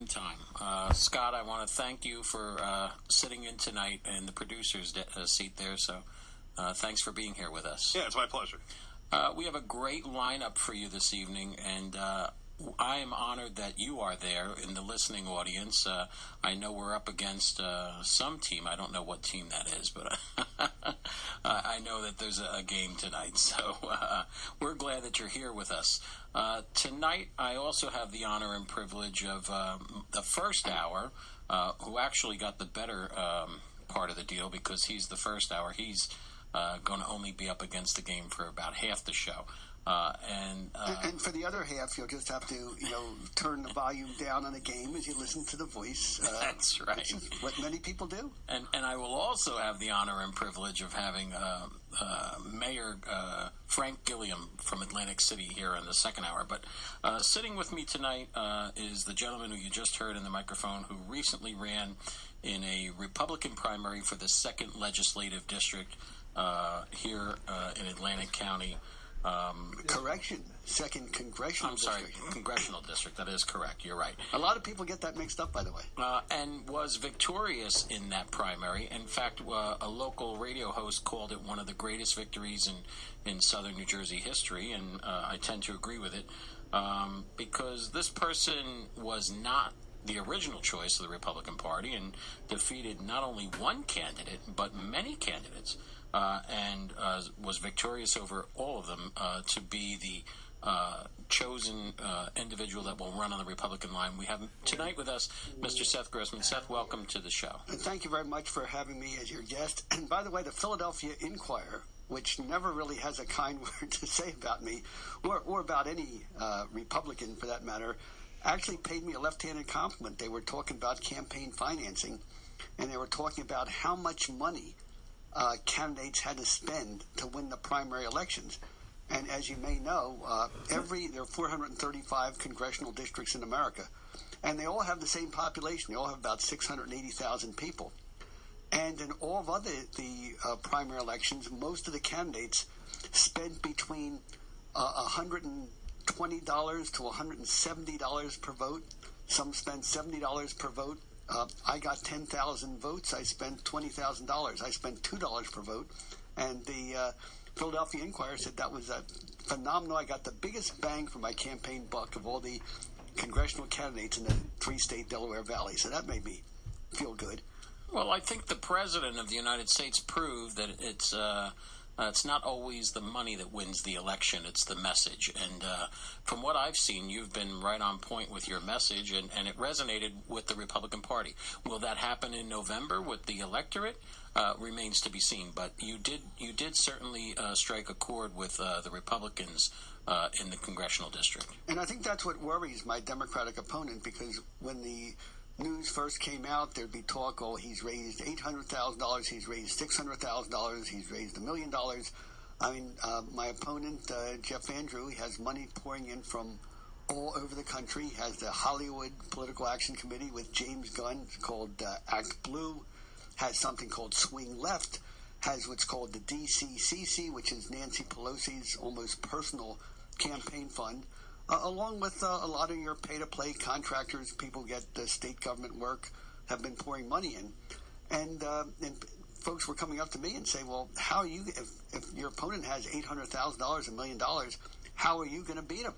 Time. Scott, I want to thank you for sitting in tonight in the producer's seat there. So thanks for being here with us. Yeah, it's my pleasure. We have a great lineup for you this evening, and I am honored that you are there in the listening audience. I know we're up against some team. I don't know what team that is, but I know that there's a game tonight. So we're glad that you're here with us. Tonight, I also have the honor and privilege of the first hour, who actually got the better part of the deal because he's the first hour. He's going to only be up against the game for about half the show. And for the other half, you'll just have to, turn the volume down on the game as you listen to the voice. That's right. Which is what many people do. And I will also have the honor and privilege of having Mayor Frank Gilliam from Atlantic City here in the second hour. But sitting with me tonight is the gentleman who you just heard in the microphone who recently ran in a Republican primary for the 2nd Legislative District here in Atlantic County. Correction, 2nd Congressional District. I'm sorry, Congressional District. That is correct. You're right. A lot of people get that mixed up, by the way. And was victorious in that primary. In fact, a local radio host called it one of the greatest victories in southern New Jersey history, and I tend to agree with it because this person was not the original choice of the Republican Party and defeated not only one candidate, but many candidates. And was victorious over all of them to be the chosen individual that will run on the Republican line. We have tonight with us Mr. Seth Grossman. Seth, welcome to the show. And thank you very much for having me as your guest. And by the way, the Philadelphia Inquirer, which never really has a kind word to say about me, or about any Republican for that matter, actually paid me a left-handed compliment. They were talking about campaign financing, and they were talking about how much money candidates had to spend to win the primary elections. And as you may know, there are 435 congressional districts in America, and they all have the same population. They all have about 680,000 people. And in all of the primary elections, most of the candidates spent between $120 to $170 per vote. Some spent $70 per vote. I got 10,000 votes. I spent $20,000. I spent $2 per vote. And the Philadelphia Inquirer said that was phenomenal. I got the biggest bang for my campaign buck of all the congressional candidates in the 3-state Delaware Valley. So that made me feel good. Well, I think the President of the United States proved that it's not always the money that wins the election, it's the message. And from what I've seen, you've been right on point with your message, and it resonated with the Republican Party. Will that happen in November with the electorate? Remains to be seen. But you did certainly strike a chord with the Republicans in the congressional district. And I think that's what worries my Democratic opponent, because when the news first came out, there'd be talk, he's raised $800,000, he's raised $600,000, he's raised $1 million. I mean, my opponent, Jeff Andrew, has money pouring in from all over the country. He has the Hollywood Political Action Committee with James Gunn called Act Blue, has something called Swing Left, has what's called the DCCC, which is Nancy Pelosi's almost personal campaign fund, along with a lot of your pay-to-play contractors, people who get the state government work, have been pouring money in. And folks were coming up to me and saying, well, how are you, if your opponent has $800,000, $1 million, how are you going to beat him?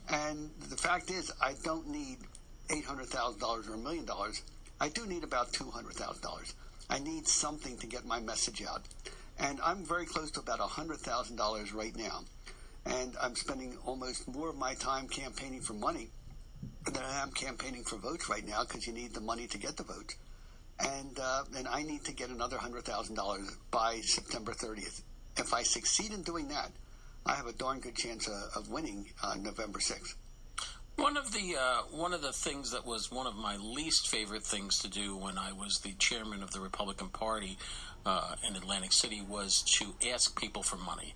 And the fact is, I don't need $800,000 or $1 million. I do need about $200,000. I need something to get my message out. And I'm very close to about $100,000 right now. And I'm spending almost more of my time campaigning for money than I am campaigning for votes right now, because you need the money to get the votes. And I need to get another $100,000 by September 30th. If I succeed in doing that, I have a darn good chance of winning November 6th. One of the things that was one of my least favorite things to do when I was the chairman of the Republican Party in Atlantic City was to ask people for money.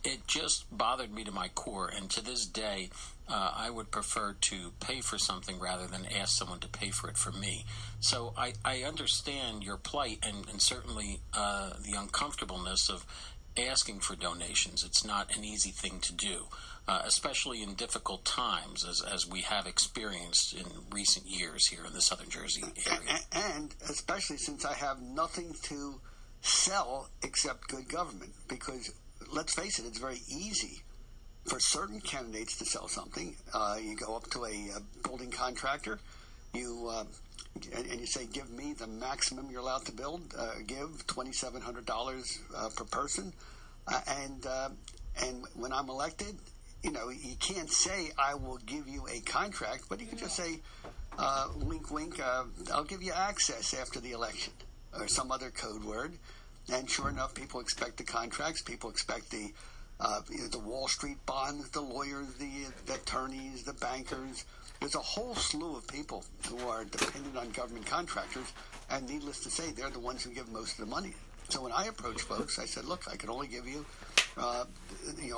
It just bothered me to my core, and to this day, I would prefer to pay for something rather than ask someone to pay for it for me. So I understand your plight and certainly the uncomfortableness of asking for donations. It's not an easy thing to do. especially in difficult times, as we have experienced in recent years here in the Southern Jersey area. And especially since I have nothing to sell except good government, because let's face it, it's very easy for certain candidates to sell something. You go up to a building contractor, and you say, give me the maximum you're allowed to give $2,700 per person, and when I'm elected, you can't say I will give you a contract, but you can just say, wink, wink, I'll give you access after the election, or some other code word. And sure enough, people expect the contracts. People expect the Wall Street bonds, the lawyers, the attorneys, the bankers. There's a whole slew of people who are dependent on government contractors, and needless to say, they're the ones who give most of the money. So when I approach folks, I said, look, I can only give you,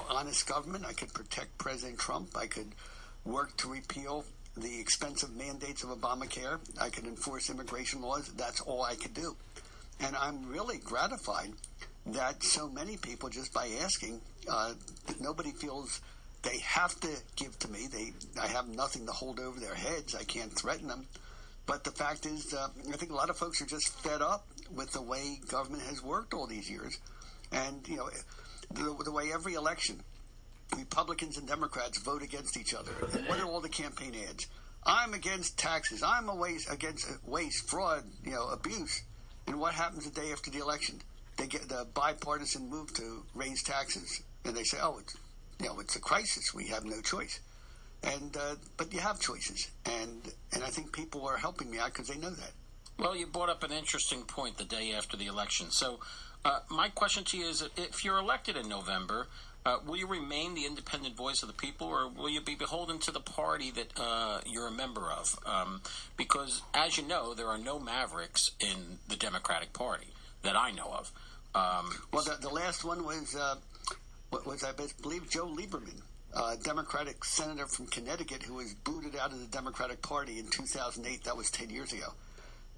honest government. I could protect President Trump. I could work to repeal the expensive mandates of Obamacare. I could enforce immigration laws. That's all I could do. And I'm really gratified that so many people, just by asking, nobody feels they have to give to me. I have nothing to hold over their heads. I can't threaten them. But the fact is, I think a lot of folks are just fed up with the way government has worked all these years. And, the way every election, Republicans and Democrats vote against each other. And what are all the campaign ads? I'm against taxes. I'm against waste, fraud, abuse. And what happens the day after the election? They get the bipartisan move to raise taxes. And they say, it's a crisis. We have no choice. And but you have choices, and I think people are helping me out because they know that. Well, you brought up an interesting point the day after the election. So my question to you is, if you're elected in November, will you remain the independent voice of the people, or will you be beholden to the party that you're a member of? Because, as you know, there are no mavericks in the Democratic Party that I know of. Well, the last one was I believe, Joe Lieberman, Democratic senator from Connecticut, who was booted out of the Democratic Party in 2008. That was 10 years ago.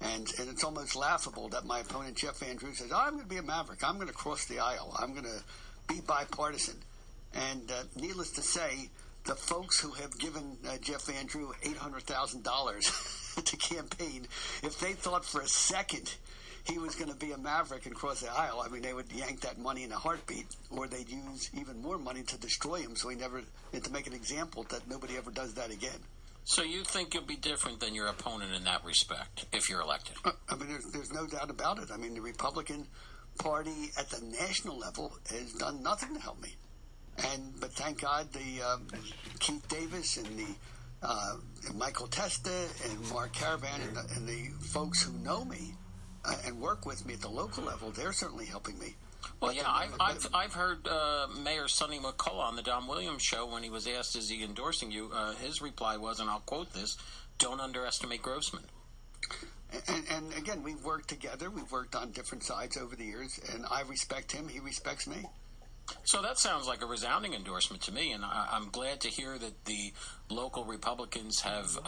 And it's almost laughable that my opponent, Jeff Andrews, says, I'm going to be a maverick. I'm going to cross the aisle. I'm going to be bipartisan. And needless to say, the folks who have given Jeff Andrew $800,000 to campaign, if they thought for a second he was going to be a maverick and cross the aisle, I mean, they would yank that money in a heartbeat, or they'd use even more money to destroy him and to make an example that nobody ever does that again. So you think you'll be different than your opponent in that respect if you're elected? I mean, there's no doubt about it. I mean, the Republican Party at the national level has done nothing to help me. But thank God the Keith Davis and the Michael Testa and Mark Caravan and the folks who know me and work with me at the local level, they're certainly helping me. Well, yeah, I've heard Mayor Sonny McCullough on the Don Williams show, when he was asked, is he endorsing you, his reply was, and I'll quote this, don't underestimate Grossman. And again, we've worked together. We've worked on different sides over the years, and I respect him. He respects me. So that sounds like a resounding endorsement to me, and I'm glad to hear that the local Republicans have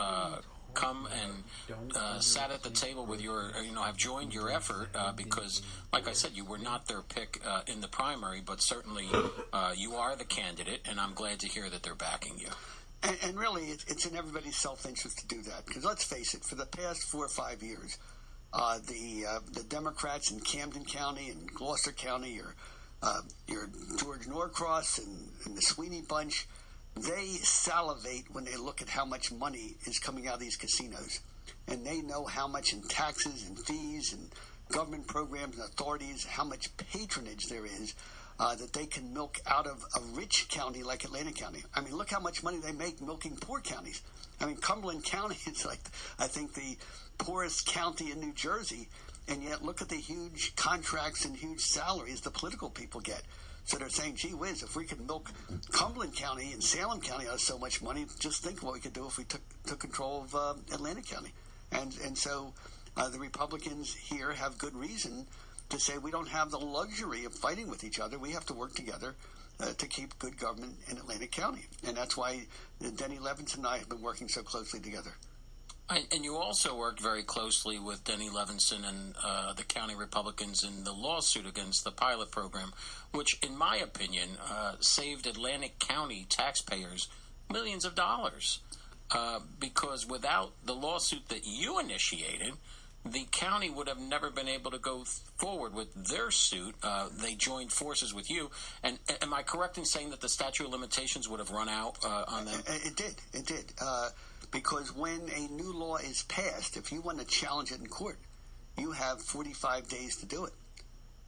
come and sat at the table with have joined your effort, because, like I said, you were not their pick in the primary, but certainly you are the candidate, and I'm glad to hear that they're backing you. And really, it's in everybody's self-interest to do that, because let's face it, for the past 4 or 5 years, the Democrats in Camden County and Gloucester County, your George Norcross and the Sweeney Bunch, they salivate when they look at how much money is coming out of these casinos. And they know how much in taxes and fees and government programs and authorities, how much patronage there is that they can milk out of a rich county like Atlantic County. I mean, look how much money they make milking poor counties. I mean, Cumberland County is like, I think, the poorest county in New Jersey. And yet look at the huge contracts and huge salaries the political people get. So they're saying, gee whiz, if we could milk Cumberland County and Salem County out of so much money, just think what we could do if we took control of Atlantic County. And so the Republicans here have good reason to say we don't have the luxury of fighting with each other. We have to work together to keep good government in Atlantic County. And that's why Denny Levinson and I have been working so closely together. And you also worked very closely with Denny Levinson and the county Republicans in the lawsuit against the pilot program, which, in my opinion, saved Atlantic County taxpayers millions of dollars. Because without the lawsuit that you initiated, the county would have never been able to go forward with their suit. They joined forces with you. And am I correct in saying that the statute of limitations would have run out on them? It did. Because when a new law is passed, if you want to challenge it in court, you have 45 days to do it.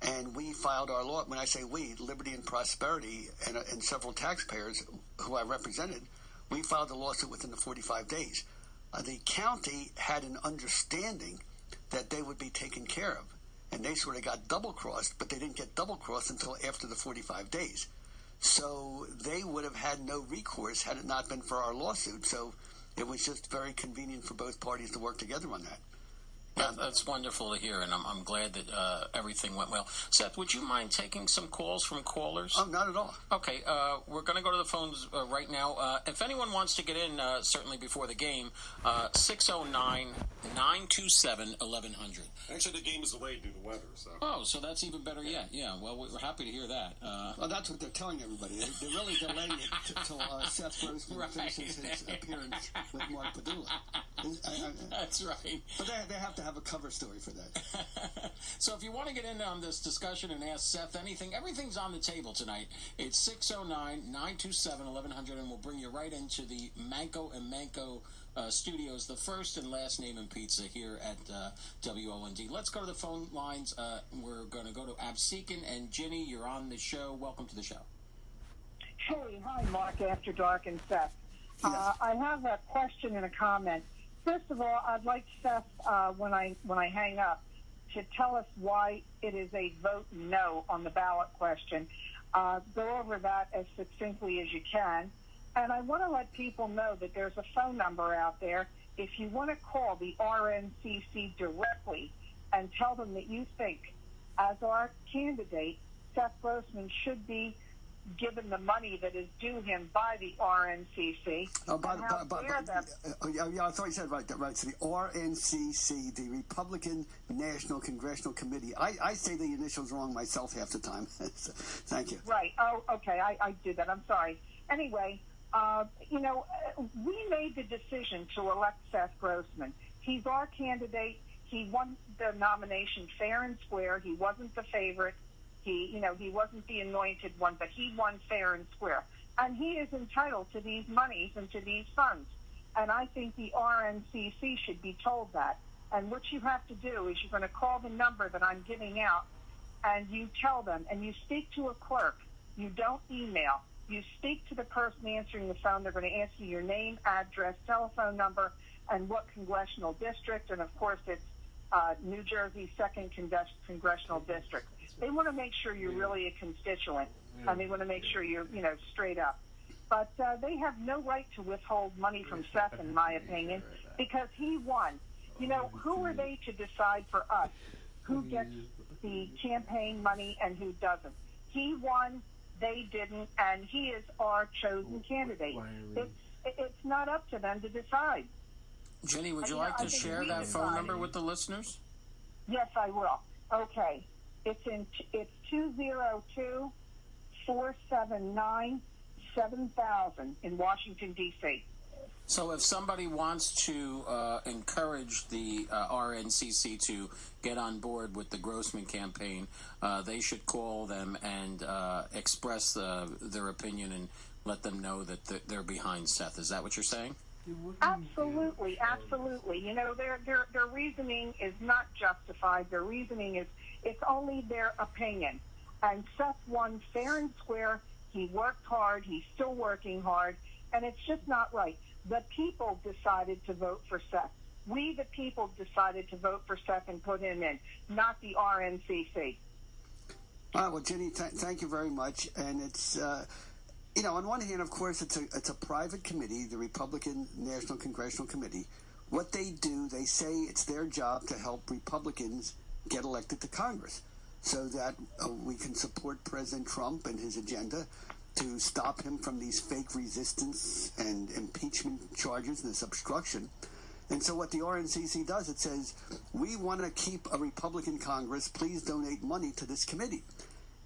And we filed our law. When I say we, Liberty and Prosperity and several taxpayers who I represented, we filed a lawsuit within the 45 days. The county had an understanding that they would be taken care of. And they sort of got double-crossed, but they didn't get double-crossed until after the 45 days. So they would have had no recourse had it not been for our lawsuit. So it was just very convenient for both parties to work together on that. That's wonderful to hear, and I'm glad that everything went well. Seth, would you mind taking some calls from callers? Oh, not at all. Okay, we're going to go to the phones right now. If anyone wants to get in, certainly before the game, 609-927-1100. Actually, the game is delayed due to weather. So that's even better yet. Yeah, well, we're happy to hear that. Well, that's what they're telling everybody. They're really delaying it until Seth Grossman finishes his appearance with Mark Padula. That's right. But they have to have a cover story for that. So if you want to get in on this discussion and ask Seth anything, everything's on the table tonight. It's 609-927-1100, and we'll bring you right into the Manco and Manco Studios, the first and last name in pizza here at WOND. Let's go to the phone lines. We're going to go to Absecon and Ginny. You're on the show. Welcome to the show. Hey, hi, Mark, After Dark, and Seth. Yes. I have a question and a comment. First of all, I'd like Seth, when I hang up, to tell us why it is a vote no on the ballot question. Go over that as succinctly as you can. And I want to let people know that there's a phone number out there. If you want to call the RNCC directly and tell them that you think, as our candidate, Seth Grossman should be given the money that is due him by the RNCC. I thought you said right. So the RNCC, the Republican National Congressional Committee. I say the initials wrong myself half the time. So, thank you. Right. Oh, okay. I did that. I'm sorry. Anyway, we made the decision to elect Seth Grossman. He's our candidate. He won the nomination fair and square. He wasn't the favorite. He wasn't the anointed one, but he won fair and square. And he is entitled to these monies and to these funds. And I think the RNCC should be told that. And what you have to do is you're going to call the number that I'm giving out, and you tell them, and you speak to a clerk. You don't email. You speak to the person answering the phone. They're going to ask you your name, address, telephone number, and what congressional district. And, of course, it's New Jersey's 2nd Congressional District. They want to make sure you're really a constituent, and they want to make sure you're, straight up. But they have no right to withhold money from Seth, in my opinion, because he won. Who are they to decide for us who gets the campaign money and who doesn't? He won, they didn't, and he is our chosen candidate. It's not up to them to decide. Jenny, would you like to share that phone number with the listeners? Yes, I will. Okay. It's 202-479-7000 in Washington, D.C. So if somebody wants to encourage the RNCC to get on board with the Grossman campaign, they should call them and express their opinion and let them know that they're behind Seth. Is that what you're saying? Absolutely. Their reasoning is not justified. Their reasoning is it's only their opinion. And Seth won fair and square. He worked hard. He's still working hard. And it's just not right. The people decided to vote for Seth. We, the people, decided to vote for Seth and put him in, not the RNCC. All right, well, Jenny, thank you very much. And it's, on one hand, of course, it's a private committee, the Republican National Congressional Committee. What they do, they say it's their job to help Republicans get elected to Congress so that we can support President Trump and his agenda to stop him from these fake resistance and impeachment charges and this obstruction. And so what the RNCC does, it says, we want to keep a Republican Congress. Please donate money to this committee.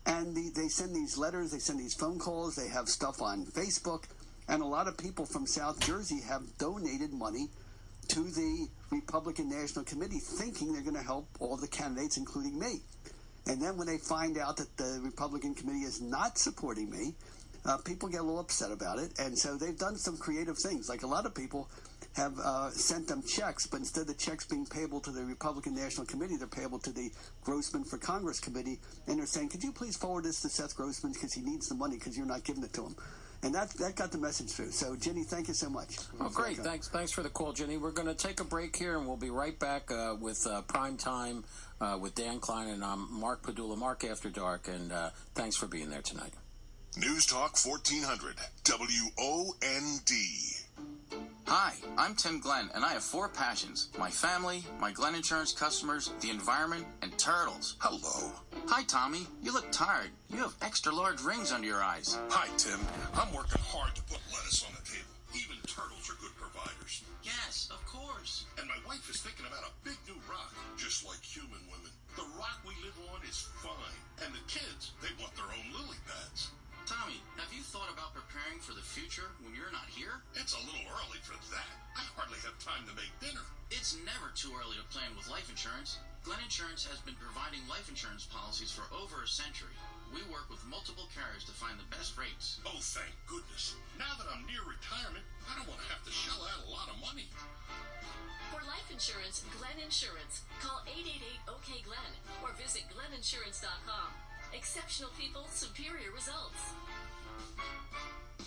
And they send these letters, they send these phone calls, they have stuff on Facebook. And a lot of people from South Jersey have donated money to the Republican National Committee, thinking they're going to help all the candidates, including me. And then when they find out that the Republican Committee is not supporting me, people get a little upset about it. And so they've done some creative things. Like a lot of people have sent them checks, but instead of the checks being payable to the Republican National Committee, they're payable to the Grossman for Congress Committee. And they're saying, could you please forward this to Seth Grossman because he needs the money because you're not giving it to him. And that got the message through. So, Ginny, thank you so much. Oh, great. Thanks for the call, Ginny. We're going to take a break here, and we'll be right back with Prime Time with Dan Klein, and I'm Mark Padula, Mark After Dark, and thanks for being there tonight. News Talk 1400, WOND. Hi, I'm Tim Glenn, and I have 4 passions. My family, my Glenn Insurance customers, the environment, and turtles. Hello. Hi, Tommy. You look tired. You have extra large rings under your eyes. Hi, Tim. I'm working hard to put lettuce on the table. Even turtles are good providers. Yes, of course. And my wife is thinking about a big new rock, just like human women. The rock we live on is fine. And the kids, they want their own lily pads. Tommy, have you thought about preparing for the future when you're not here? It's a little early for that. I hardly have time to make dinner. It's never too early to plan with life insurance. Glenn Insurance has been providing life insurance policies for over a century. We work with multiple carriers to find the best rates. Oh, thank goodness. Now that I'm near retirement, I don't want to have to shell out a lot of money. For life insurance, Glenn Insurance. Call 888-OK-GLEN or visit glenninsurance.com. Exceptional people, superior results.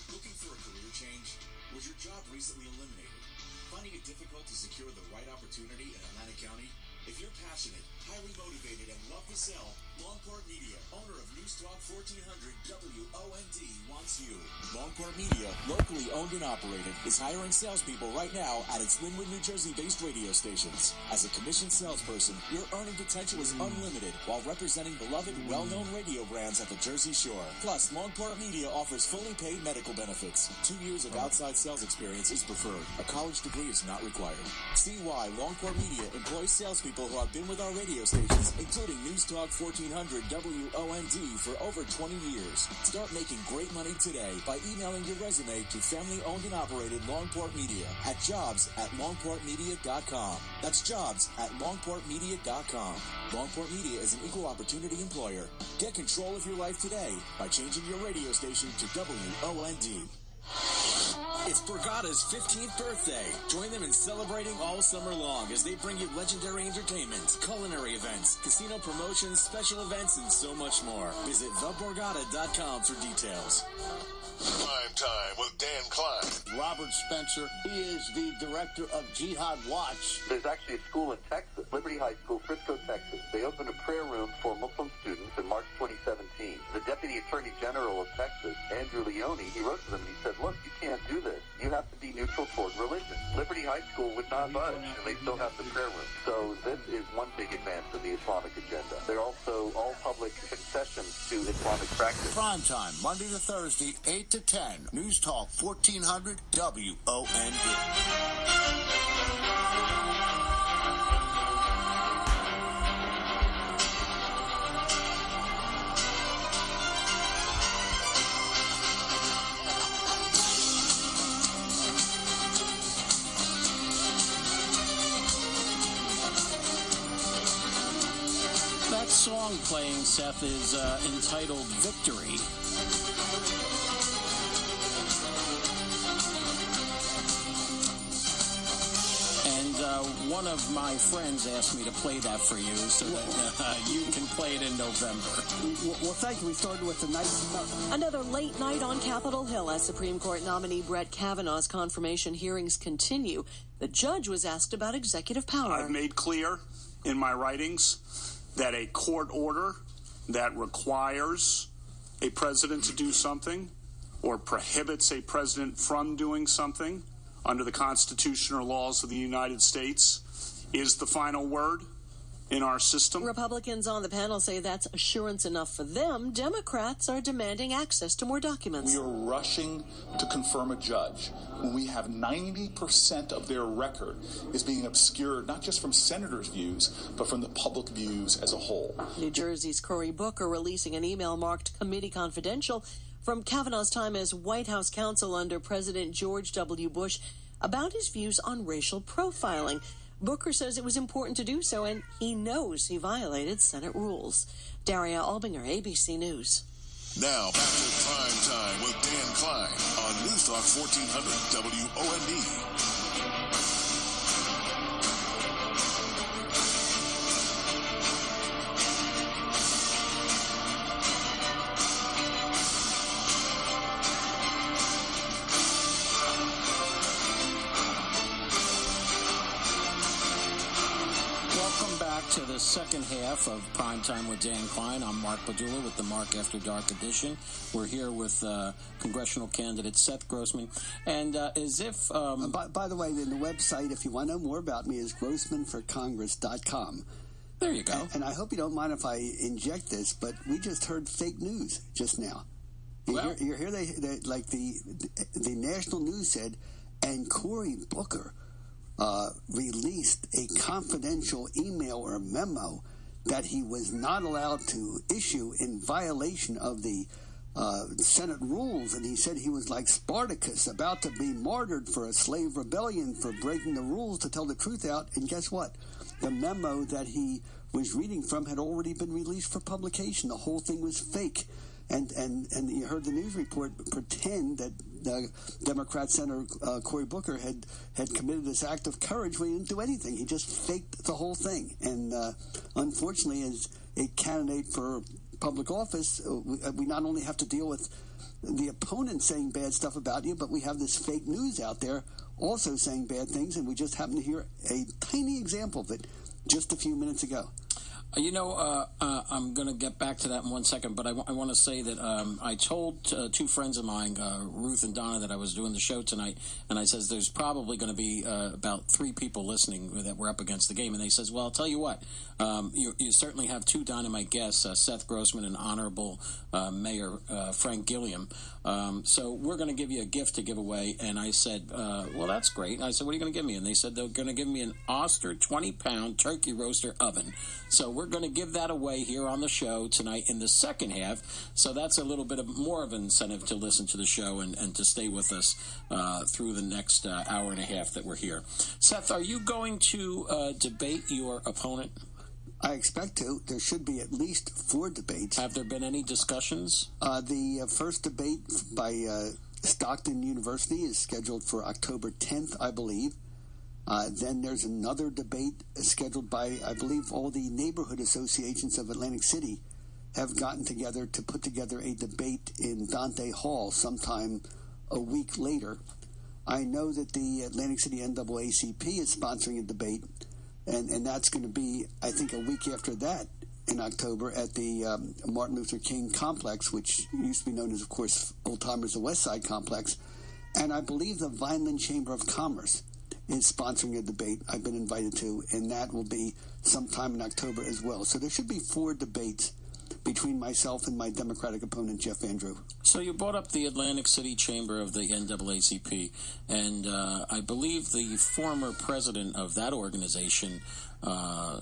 Looking for a career change? Was your job recently eliminated? Finding it difficult to secure the right opportunity in Atlantic County? If you're passionate, highly motivated, and love to sell, Longport Media, owner of News Talk 1400 WOND, wants you. Longport Media, locally owned and operated, is hiring salespeople right now at its Linwood, New Jersey-based radio stations. As a commissioned salesperson, your earning potential is unlimited while representing beloved, well-known radio brands at the Jersey Shore. Plus, Longport Media offers fully paid medical benefits. 2 years of outside sales experience is preferred. A college degree is not required. See why Longport Media employs salespeople who have been with our radio stations, including News Talk 1400 WOND, for over 20 years. Start making great money today by emailing your resume to family-owned and operated Longport Media at jobs@longportmedia.com. That's jobs@longportmedia.com. Longport Media is an equal opportunity employer. Get control of your life today by changing your radio station to WOND. It's Borgata's 15th birthday. Join them in celebrating all summer long as they bring you legendary entertainment, culinary events, casino promotions, special events, and so much more. Visit theborgata.com for details. Prime Time with Dan Klein. Robert Spencer. He is the director of Jihad Watch. There's actually a school in Texas, Liberty High School, Frisco, Texas. They opened a prayer room for Muslim students in March 2017. The Deputy Attorney General of Texas, Andrew Leone, he wrote to them and he said, look, you can't do this. You have to be neutral toward religion. Liberty High School would not budge, and they still have the prayer room. So this is one big advance of the Islamic agenda. They're also all public concessions to Islamic practice. Prime time, Monday to Thursday, 8 to 10. News Talk 1400 WOND. That song playing, Seth, is entitled Victory. One of my friends asked me to play that for you so that you can play it in November. Well, thank you. We started with the night. Another late night on Capitol Hill as Supreme Court nominee Brett Kavanaugh's confirmation hearings continue. The judge was asked about executive power. I've made clear in my writings that a court order that requires a president to do something or prohibits a president from doing something under the Constitution or laws of the United States is the final word, in our system. Republicans on the panel say that's assurance enough for them. Democrats are demanding access to more documents. We are rushing to confirm a judge when we have 90% of their record is being obscured, not just from senators' views, but from the public views as a whole. New Jersey's Cory Booker releasing an email marked Committee Confidential from Kavanaugh's time as White House counsel under President George W. Bush about his views on racial profiling. Booker says it was important to do so, and he knows he violated Senate rules. Daria Albinger, ABC News. Now, back to Prime Time with Dan Klein on News Talk 1400 WOND. To the second half of Prime Time with Dan Klein. I'm Mark Padula with the Mark After Dark edition. We're here with congressional candidate Seth Grossman. And as if... By the way, the website, if you want to know more about me, is grossmanforcongress.com. There you go. And I hope you don't mind if I inject this, but we just heard fake news just now. You hear they like the national news said, and Cory Booker released a confidential email or memo that he was not allowed to issue in violation of the Senate rules, and he said he was like Spartacus, about to be martyred for a slave rebellion for breaking the rules to tell the truth out. And guess what? The memo that he was reading from had already been released for publication. The whole thing was fake. And you heard the news report pretend that Democrat Senator Cory Booker had committed this act of courage when he didn't do anything. He just faked the whole thing. And unfortunately, as a candidate for public office, we not only have to deal with the opponent saying bad stuff about you, but we have this fake news out there also saying bad things, and we just happen to hear a tiny example of it just a few minutes ago. I'm going to get back to that in 1 second, but I want to say that I told two friends of mine, Ruth and Donna, that I was doing the show tonight, and I says there's probably going to be about 3 people listening that were up against the game, and they says, well, I'll tell you what, you certainly have 2 dynamite guests, Seth Grossman and Honorable Mayor Frank Gilliam, so we're going to give you a gift to give away, and I said, well, that's great. And I said, what are you going to give me? And they said they're going to give me an Oster 20-pound turkey roaster oven. So we're going to give that away here on the show tonight in the second half. So that's a little bit more of an incentive to listen to the show and to stay with us through the next hour and a half that we're here. Seth, are you going to debate your opponent? I expect to. There should be at least 4 debates. Have there been any discussions? The first debate by Stockton University is scheduled for October 10th, I believe. Then there's another debate scheduled by, I believe, all the neighborhood associations of Atlantic City have gotten together to put together a debate in Dante Hall sometime a week later. I know that the Atlantic City NAACP is sponsoring a debate, and that's going to be, I think, a week after that in October at the Martin Luther King Complex, which used to be known as, of course, old timers, the West Side Complex. And I believe the Vineland Chamber of Commerce is sponsoring a debate I've been invited to, and that will be sometime in October as well. So there should be 4 debates between myself and my Democratic opponent, Jeff Andrew. So you brought up the Atlantic City Chamber of the NAACP, and I believe the former president of that organization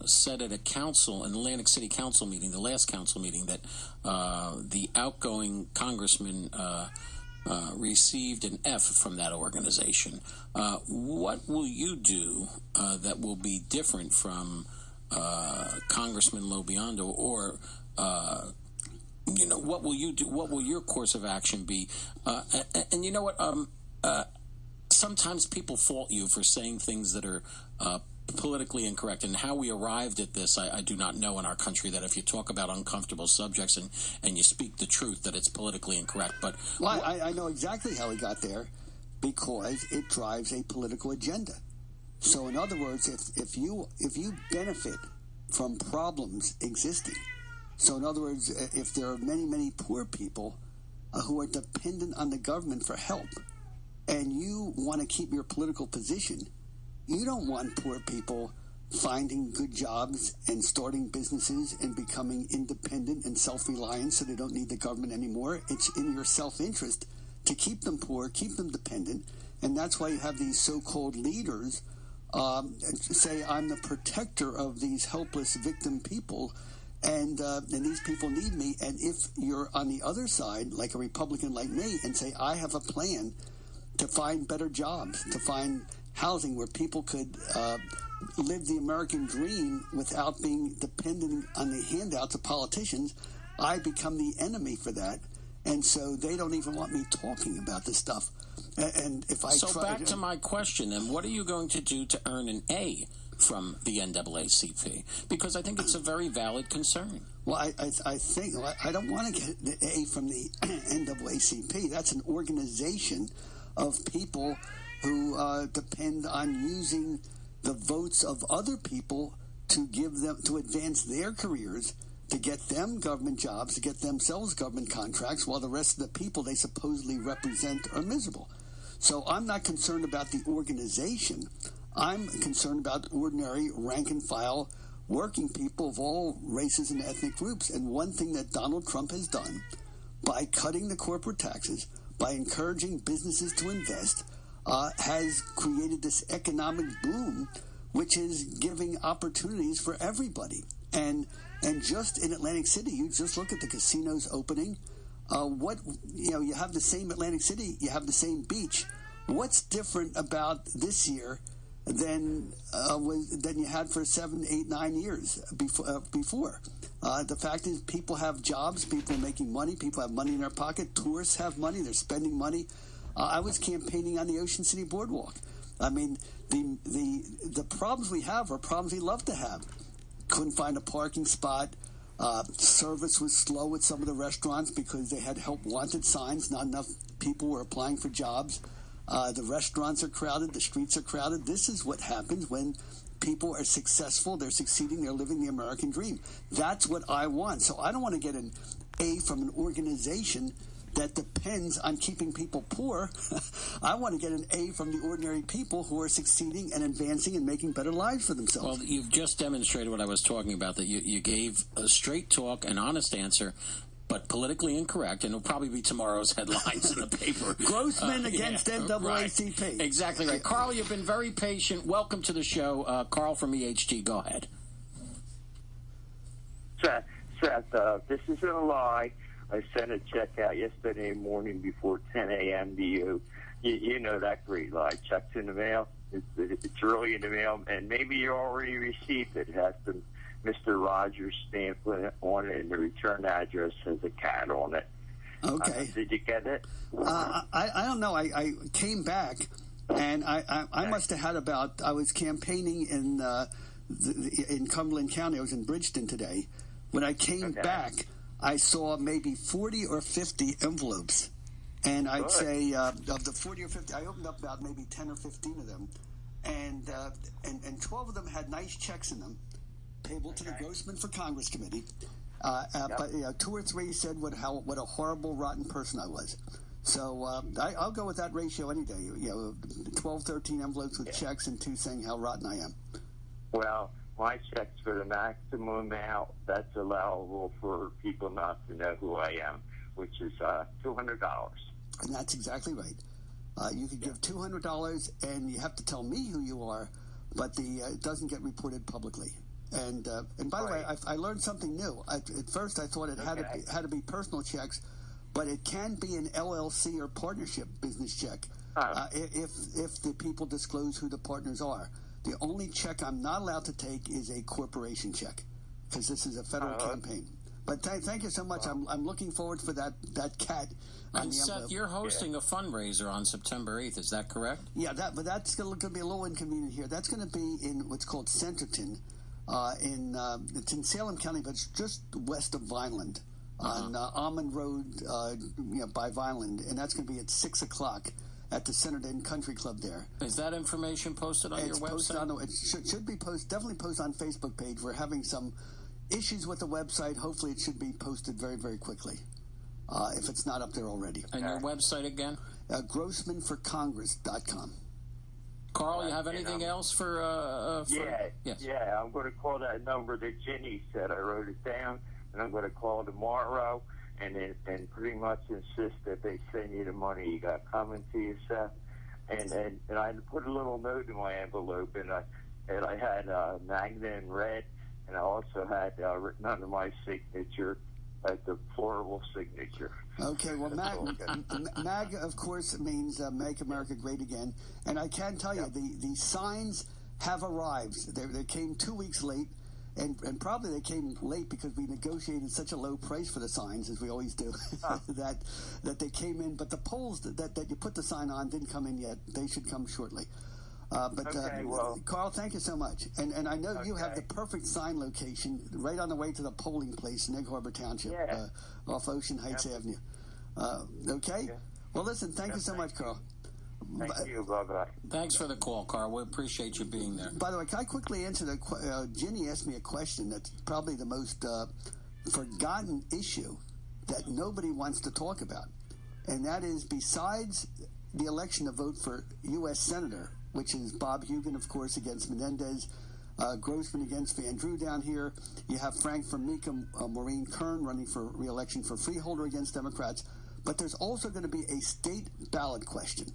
said at an Atlantic City council meeting, the last council meeting, that the outgoing congressman received an F from that organization. What will you do that will be different from Congressman Lobiondo, or what will you do? What will your course of action be? And you know what? Sometimes people fault you for saying things that are politically incorrect, and how we arrived at this, I do not know in our country, that if you talk about uncomfortable subjects and you speak the truth, that it's politically incorrect. But I know exactly how we got there, because it drives a political agenda. So in other words, if you benefit from problems existing, so in other words, if there are many poor people who are dependent on the government for help, and you want to keep your political position, you don't want poor people finding good jobs and starting businesses and becoming independent and self-reliant so they don't need the government anymore. It's in your self-interest to keep them poor, keep them dependent, and that's why you have these so-called leaders say, I'm the protector of these helpless victim people, and these people need me. And if you're on the other side, like a Republican like me, and say, I have a plan to find better jobs, to find housing where people could live the American dream without being dependent on the handouts of politicians, I become the enemy for that. And so they don't even want me talking about this stuff. And if I back to my question, then, what are you going to do to earn an A from the NAACP? Because I think it's a very valid concern. Well, I think I don't want to get the A from the NAACP. That's an organization of people who depend on using the votes of other people to give them, to advance their careers, to get them government jobs, to get themselves government contracts, while the rest of the people they supposedly represent are miserable. So I'm not concerned about the organization. I'm concerned about ordinary rank and file working people of all races and ethnic groups. And one thing that Donald Trump has done by cutting the corporate taxes, by encouraging businesses to invest, has created this economic boom, which is giving opportunities for everybody. And just in Atlantic City, you just look at the casinos opening. You have the same Atlantic City, you have the same beach. What's different about this year than you had for 7, 8, 9 years before? The fact is, people have jobs, people are making money, people have money in their pocket, tourists have money, they're spending money. I was campaigning on the Ocean City Boardwalk. I mean, the problems we have are problems we love to have. Couldn't find a parking spot. Service was slow at some of the restaurants because they had help wanted signs. Not enough people were applying for jobs. The restaurants are crowded. The streets are crowded. This is what happens when people are successful. They're succeeding. They're living the American dream. That's what I want. So I don't want to get an A from an organization that depends on keeping people poor. I want to get an A from the ordinary people who are succeeding and advancing and making better lives for themselves. Well, you've just demonstrated what I was talking about, that you gave a straight talk, an honest answer, but politically incorrect, and it'll probably be tomorrow's headlines in the paper. Grossman against NAACP. Right. Exactly right. Carl, you've been very patient. Welcome to the show. Carl from EHT, go ahead. Seth, this isn't a lie. I sent a check out yesterday morning before 10 a.m. to you. You know that great lie. Check's in the mail. It's early in the mail, and maybe you already received it. It has the Mr. Rogers stamp on it, and the return address has a cat on it. Okay. Did you get it? I don't know. I came back, and I must have had about. I was campaigning in Cumberland County. I was in Bridgeton today. When I came back, I saw maybe 40 or 50 envelopes, and I'd say of the 40 or 50, I opened up about maybe 10 or 15 of them, and 12 of them had nice checks in them, payable to the Grossman for Congress Committee. But 2 or 3 said what a horrible, rotten person I was. So I'll go with that ratio any day. 12, 13 envelopes with checks and 2 saying how rotten I am. Well, my check's for the maximum amount that's allowable for people not to know who I am, which is $200. And that's exactly right. You could give $200, and you have to tell me who you are, but it doesn't get reported publicly. And by the way, I learned something new. At first, I thought it had to be personal checks, but it can be an LLC or partnership business check if the people disclose who the partners are. The only check I'm not allowed to take is a corporation check, because this is a federal campaign. But thank you so much. I'm looking forward for that cat on and the envelope. Seth, you're hosting a fundraiser on September 8th. Is that correct? Yeah, but that's going to be a little inconvenient here. That's going to be in what's called Centerton. It's in Salem County, but it's just west of Vineland on Almond Road, by Vineland, and that's going to be at 6 o'clock. At the Centerton Country Club there. Is that information posted on your website? It should be definitely posted on Facebook page. We're having some issues with the website. Hopefully it should be posted very, very quickly, if it's not up there already. And your website again? GrossmanForCongress.com. Carl, you have anything else for yes. Yeah, I'm going to call that number that Ginny said. I wrote it down, and I'm going to call tomorrow and pretty much insist that they send you the money you got coming to you, Seth. And I put a little note in my envelope, and I had Magna in red, and I also had written under my signature, a deplorable signature. Okay, well, MAG, of course, means Make America Great Again. And I can tell you, the signs have arrived. They came 2 weeks late, and probably they came late because we negotiated such a low price for the signs, as we always do, that they came in. But the poles that you put the sign on didn't come in yet. They should come shortly. Carl, thank you so much. And I know you have the perfect sign location right on the way to the polling place in Egg Harbor Township, off Ocean Heights Avenue. Okay? Well, listen, thank you so much, Carl. Thank you. Bye-bye. Thanks for the call, Carl. We appreciate you being there. By the way, can I quickly answer Ginny asked me a question that's probably the most forgotten issue that nobody wants to talk about. And that is, besides the election to vote for U.S. Senator, which is Bob Hugin, of course, against Menendez, Grossman against Van Drew down here. You have Frank Formica, Maureen Kern running for re-election for Freeholder against Democrats. But there's also going to be a state ballot question.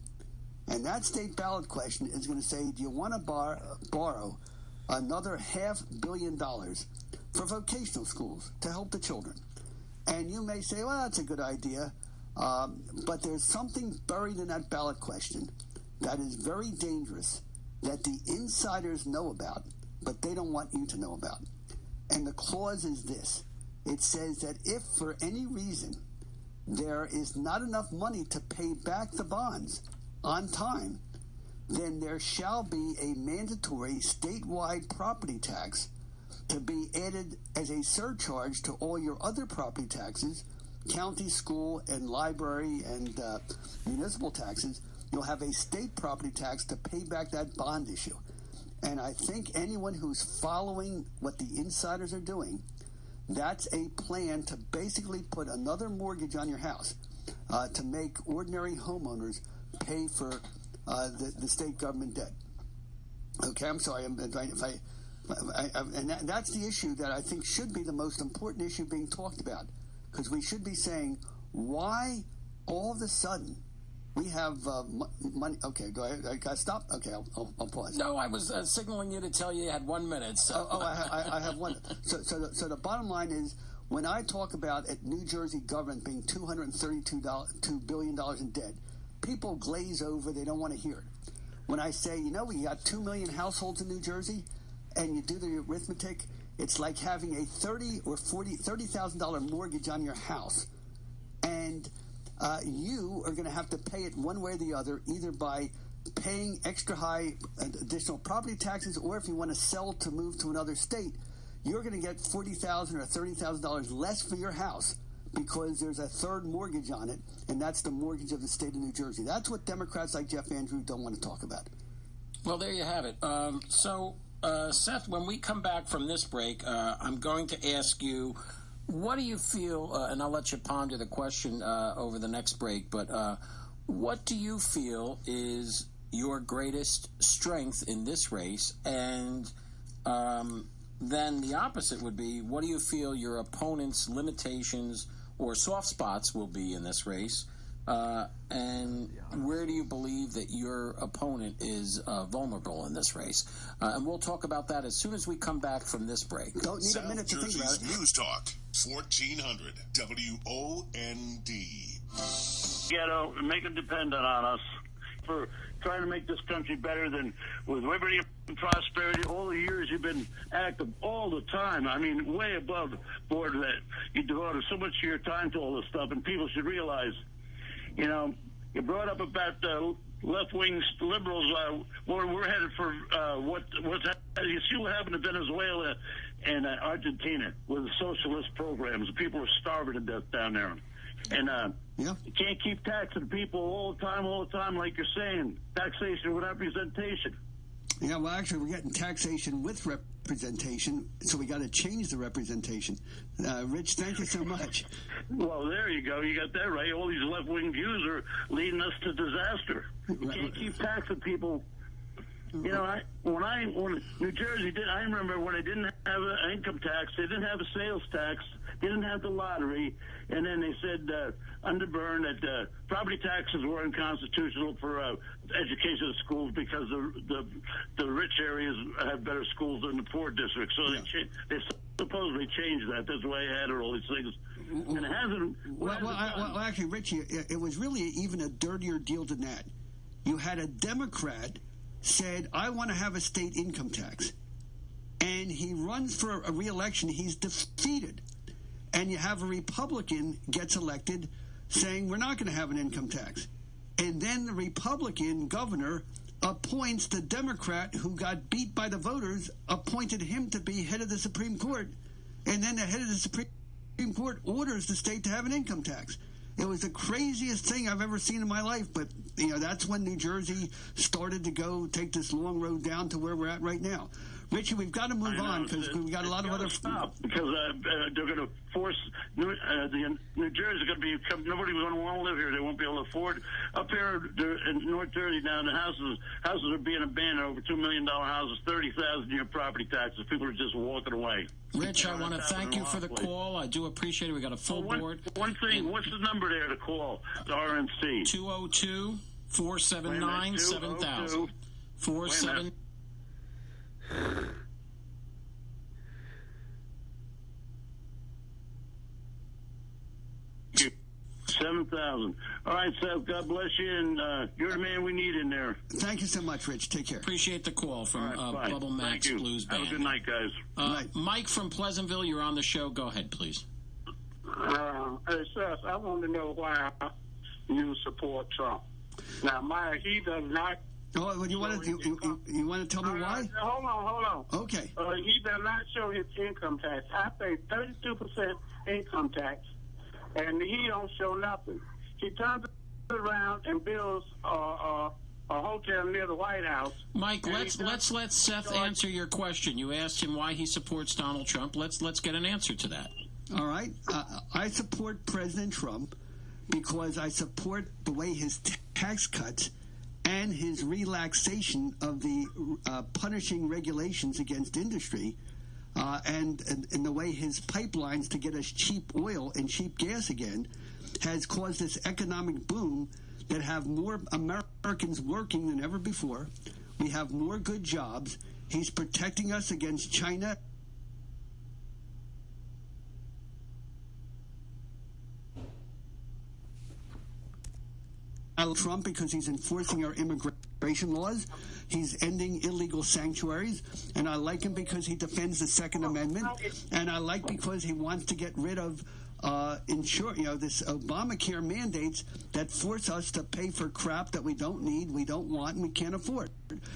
And that state ballot question is going to say, do you want to borrow another $500 million for vocational schools to help the children? And you may say, well, that's a good idea. But there's something buried in that ballot question that is very dangerous, that the insiders know about, but they don't want you to know about. And the clause is this. It says that if for any reason there is not enough money to pay back the bonds on time, then there shall be a mandatory statewide property tax to be added as a surcharge to all your other property taxes, county, school, and library, and municipal taxes. You'll have a state property tax to pay back that bond issue. And I think anyone who's following what the insiders are doing, that's a plan to basically put another mortgage on your house to make ordinary homeowners pay for the state government debt. Okay, I'm sorry. And that's the issue that I think should be the most important issue being talked about. Because we should be saying, why all of a sudden we have money. Okay, go ahead. I got to stop. Okay, I'll pause. No, I was signaling you to tell you had 1 minute. So. I have one. So the bottom line is, when I talk about New Jersey government being $232 billion in debt, people glaze over. They don't want to hear it. When I say, we got 2 million households in New Jersey, and you do the arithmetic, it's like having a $30,000 mortgage on your house, and you are going to have to pay it one way or the other, either by paying extra high additional property taxes, or if you want to sell to move to another state, you're going to get $40,000 or $30,000 less for your house because there's a third mortgage on it, and that's the mortgage of the state of New Jersey. That's what Democrats like Jeff Andrew don't want to talk about. Well, there you have it. Seth, when we come back from this break, I'm going to ask you, what do you feel, and I'll let you ponder the question over the next break, but what do you feel is your greatest strength in this race? And then the opposite would be, what do you feel your opponent's limitations or soft spots will be in this race? And where do you believe that your opponent is vulnerable in this race? And we'll talk about that as soon as we come back from this break. Don't need a minute to think about it. News Talk, 1400 WOND. Ghetto, make it dependent on us for trying to make this country better than with liberty and prosperity. All the years you've been active all the time. I mean, way above board that you devoted so much of your time to all this stuff, and people should realize, you brought up about left-wing liberals. We're headed for what's happening. You see what happened to Venezuela and Argentina with the socialist programs. People are starving to death down there. And you can't keep taxing people all the time, like you're saying. Taxation with representation. Yeah, well, actually, we're getting taxation with representation, so we got to change the representation. Rich, thank you so much. Well, there you go. You got that right. All these left-wing views are leading us to disaster. You can't keep taxing people You know, when New Jersey did, I remember when they didn't have an income tax, they didn't have a sales tax, they didn't have the lottery, and then they said under Byrne that property taxes were unconstitutional for education of schools because the rich areas have better schools than the poor districts. So they supposedly changed that. That's why I added all these things. And it hasn't. Well, actually, Richie, it was really even a dirtier deal than that. You had a Democrat said, I want to have a state income tax. And he runs for a re-election. He's defeated. And you have a Republican gets elected saying, we're not going to have an income tax. And then the Republican governor appoints the Democrat who got beat by the voters, appointed him to be head of the Supreme Court. And then the head of the Supreme Court orders the state to have an income tax. It was the craziest thing I've ever seen in my life, but that's when New Jersey started to take this long road down to where we're at right now. Richie, we've got to move on because we've got a lot of other stuff. Because they're going to force New Jersey going to be nobody's going to want to live here. They won't be able to afford. Up here in North Jersey now, the houses are being abandoned. Over $2 million houses, $30,000 a year property taxes. People are just walking away. Rich, I want to thank you for the call. I do appreciate it. We got a full board. One thing, what's the number there to call the RNC? 202-479-7000. 47. 7,000. All right, Seth. God bless you, and you're the man we need in there. Thank you so much, Rich. Take care. Appreciate the call from Bubble Max Blues Band. Have a good night, guys. Mike from Pleasantville, you're on the show. Go ahead, please. Hey, Seth, I want to know why you support Trump. Now, he does not. Oh, you want to tell me why? Hold on. Okay. He does not show his income tax. I pay 32% income tax, and he don't show nothing. He turns around and builds a hotel near the White House. Mike, let's let Seth answer your question. You asked him why he supports Donald Trump. Let's get an answer to that. All right. I support President Trump because I support the way his tax cuts and his relaxation of the punishing regulations against industry and the way his pipelines to get us cheap oil and cheap gas again has caused this economic boom that have more Americans working than ever before. We have more good jobs. He's protecting us against China. Trump because he's enforcing our immigration laws. He's ending illegal sanctuaries. And I like him because he defends the Second Amendment. And I like because he wants to get rid of this Obamacare mandates that force us to pay for crap that we don't need, we don't want, and we can't afford.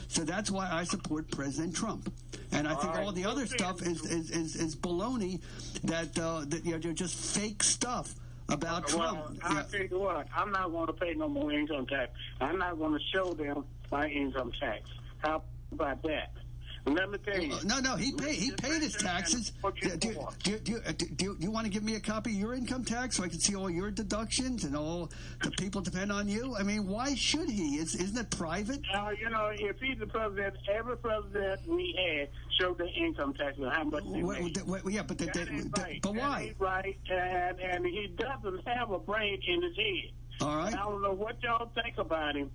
So that's why I support President Trump. And I think all the other stuff is baloney they're just fake stuff about Trump. I'll tell you what, I'm not going to pay no more income tax. I'm not going to show them my income tax. How about that? Let me tell you. No, he paid his taxes. Do you want to give me a copy of your income tax so I can see all your deductions and all the people depend on you? I mean, why should he? Isn't it private? If he's the president, every president we had showed the income tax and how much they made. But why? He's right, and he doesn't have a brain in his head. All right. And I don't know what y'all think about him.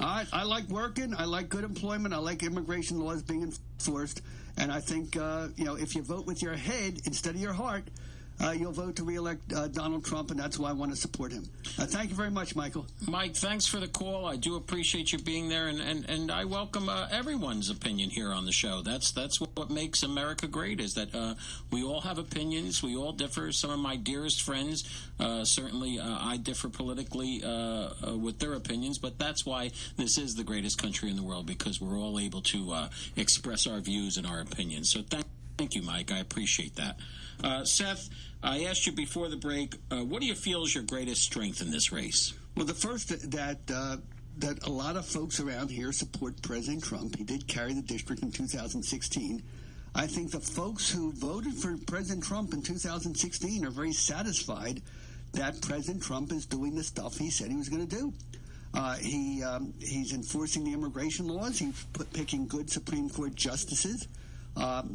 I like working. I like good employment. I like immigration laws being enforced. And I think, if you vote with your head instead of your heart, you'll vote to reelect Donald Trump, and that's why I want to support him. Thank you very much, Michael. Mike, thanks for the call. I do appreciate you being there, and I welcome everyone's opinion here on the show. That's what makes America great, is that we all have opinions. We all differ. Some of my dearest friends, certainly I differ politically with their opinions, but that's why this is the greatest country in the world, because we're all able to express our views and our opinions. So thank you, Mike. I appreciate that. Seth, I asked you before the break, what do you feel is your greatest strength in this race? Well, the first that a lot of folks around here support President Trump. He did carry the district in 2016. I think the folks who voted for President Trump in 2016 are very satisfied that President Trump is doing the stuff he said he was going to do. He's enforcing the immigration laws. He's picking good Supreme Court justices.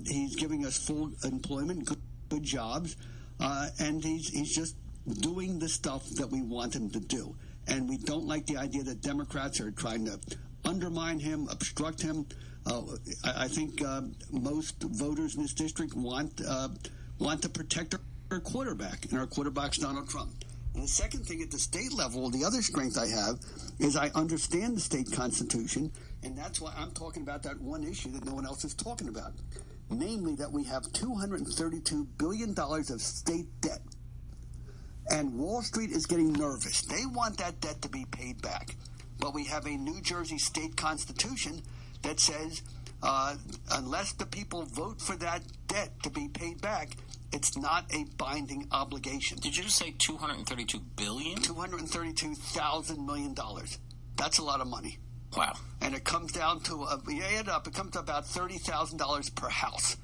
He's giving us full employment, good jobs, and he's just doing the stuff that we want him to do. And we don't like the idea that Democrats are trying to undermine him, obstruct him. I think most voters in this district want to protect our quarterback, and our quarterback's Donald Trump. And the second thing, at the state level, the other strength I have is I understand the state constitution, and that's why I'm talking about that one issue that no one else is talking about, namely that we have $232 billion of state debt. And Wall Street is getting nervous. They want that debt to be paid back. But we have a New Jersey state constitution that says unless the people vote for that debt to be paid back, it's not a binding obligation. Did you just say $232 billion? $232,000 million. That's a lot of money. Wow. And it comes down to, you add it up, it comes to about $30,000 per house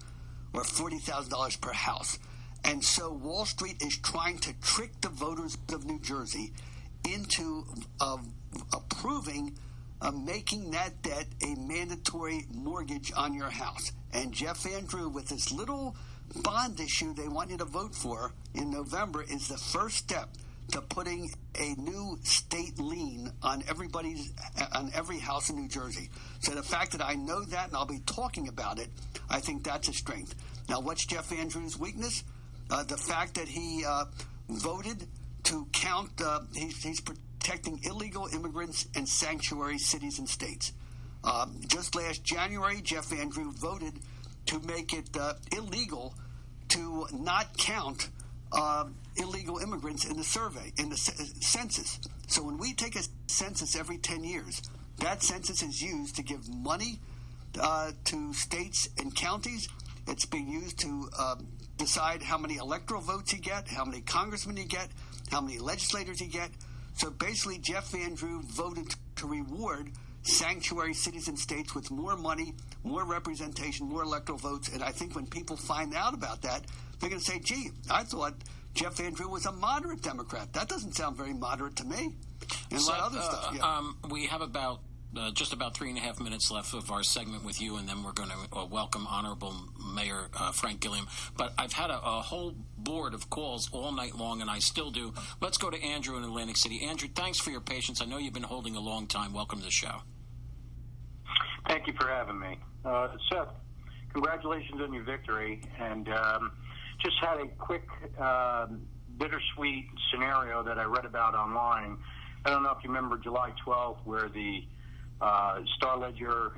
or $40,000 per house. And so Wall Street is trying to trick the voters of New Jersey into approving making that debt a mandatory mortgage on your house. And Jeff Andrew, with this little bond issue they want you to vote for in November, is the first step to putting a new state lien on every house in New Jersey. So the fact that I know that and I'll be talking about it, I think that's a strength. Now, what's Jeff Andrews' weakness? The fact that he voted to count, he's protecting illegal immigrants in sanctuary cities and states. Just last January, Jeff Andrews voted to make it illegal to not count illegal immigrants in the survey, in the census. So when we take a census every 10 years, that census is used to give money to states and counties. It's being used to decide how many electoral votes you get, how many congressmen you get, how many legislators you get. So basically, Jeff Andrews voted to reward sanctuary cities and states with more money, more representation, more electoral votes. And I think when people find out about that, they're going to say, gee, I thought Jeff Andrews was a moderate Democrat. That doesn't sound very moderate to me. And a lot of other stuff. Yeah. We have just about 3.5 minutes left of our segment with you, and then we're going to welcome Honorable Mayor Frank Gilliam. But I've had a whole board of calls all night long, and I still do. Let's go to Andrew in Atlantic City. Andrew, thanks for your patience. I know you've been holding a long time. Welcome to the show. Thank you for having me. Seth, congratulations on your victory. And just had a quick bittersweet scenario that I read about online. I don't know if you remember July 12th, where the Star Ledger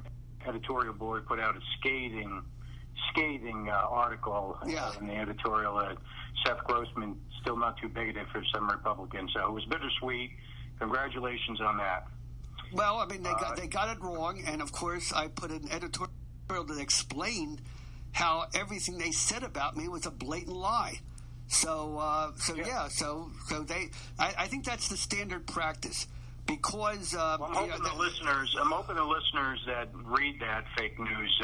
editorial board put out a scathing article in the editorial that Seth Grossman still not too bigoted for some Republicans. So it was bittersweet. Congratulations on that. Well, I mean, they got it wrong, and of course, I put an editorial that explained how everything they said about me was a blatant lie. So they. I think that's the standard practice. Because I'm hoping the listeners that read that fake news,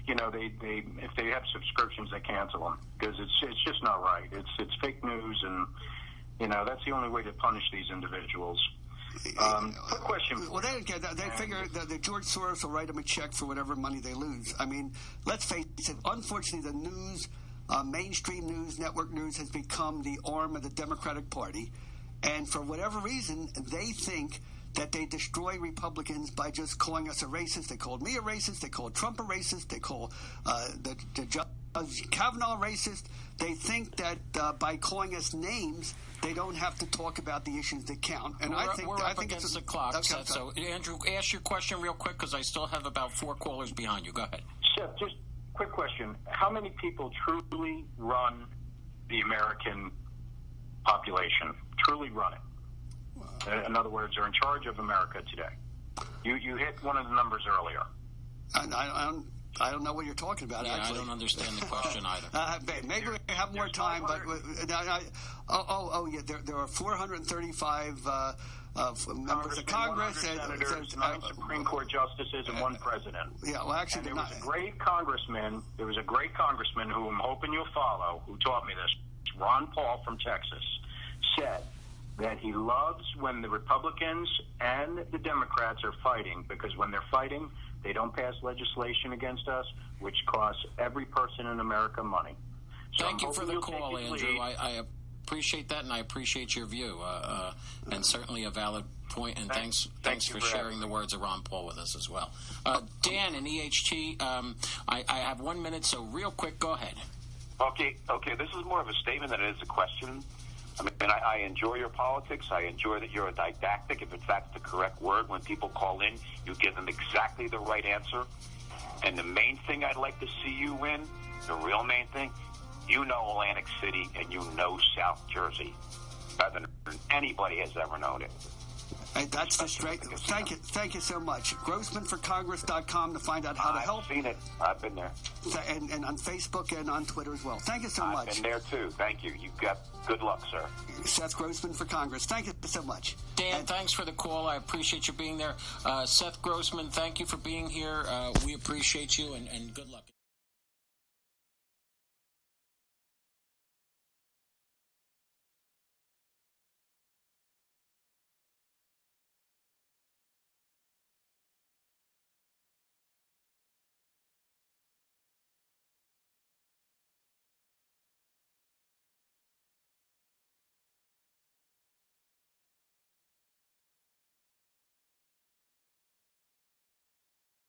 they if they have subscriptions, they cancel them, because it's just not right. It's fake news, and that's the only way to punish these individuals. Quick question. Well, they figure that George Soros will write them a check for whatever money they lose. I mean, let's face it. Unfortunately, the news, mainstream news, network news, has become the arm of the Democratic Party. And for whatever reason, they think that they destroy Republicans by just calling us a racist. They called me a racist. They called Trump a racist. They call the Judge Kavanaugh racist. They think that by calling us names, they don't have to talk about the issues that count. And I think it's the clock. Okay, so, Andrew, ask your question real quick, because I still have about 4 callers behind you. Go ahead. Chef, just quick question. How many people truly run the American population? Truly run it? In other words, are in charge of America today? You hit one of the numbers earlier. I don't know what you're talking about, actually. I don't understand the question either. Maybe we have more time, but there are 435 members of Congress, senators, 9 Supreme Court justices, and 1 president. Yeah, well, actually, there was a great congressman. There was a great congressman who I'm hoping you'll follow, who taught me this. Ron Paul from Texas said that he loves when the Republicans and the Democrats are fighting, because when they're fighting, they don't pass legislation against us, which costs every person in America money. So Thank you for the call, Andrew. I appreciate that, and I appreciate your view, and certainly a valid point. And thanks for sharing the words of Ron Paul with us as well. Dan in EHT, I have 1 minute, so real quick, go ahead. Okay. This is more of a statement than it is a question. I mean, I enjoy your politics. I enjoy that you're a didactic. If in fact the correct word, when people call in, you give them exactly the right answer. And the main thing I'd like to see you win, the real main thing, you know Atlantic City and you know South Jersey better than anybody has ever known it. That's the straight. Thank you so much. Grossmanforcongress.com to find out how to help. I've seen it. I've been there. And on Facebook and on Twitter as well. Thank you so much. I've been there too. Thank you. You've got good luck, sir. Seth Grossman for Congress. Thank you so much. Dan, thanks for the call. I appreciate you being there. Seth Grossman, thank you for being here. We appreciate you and good luck.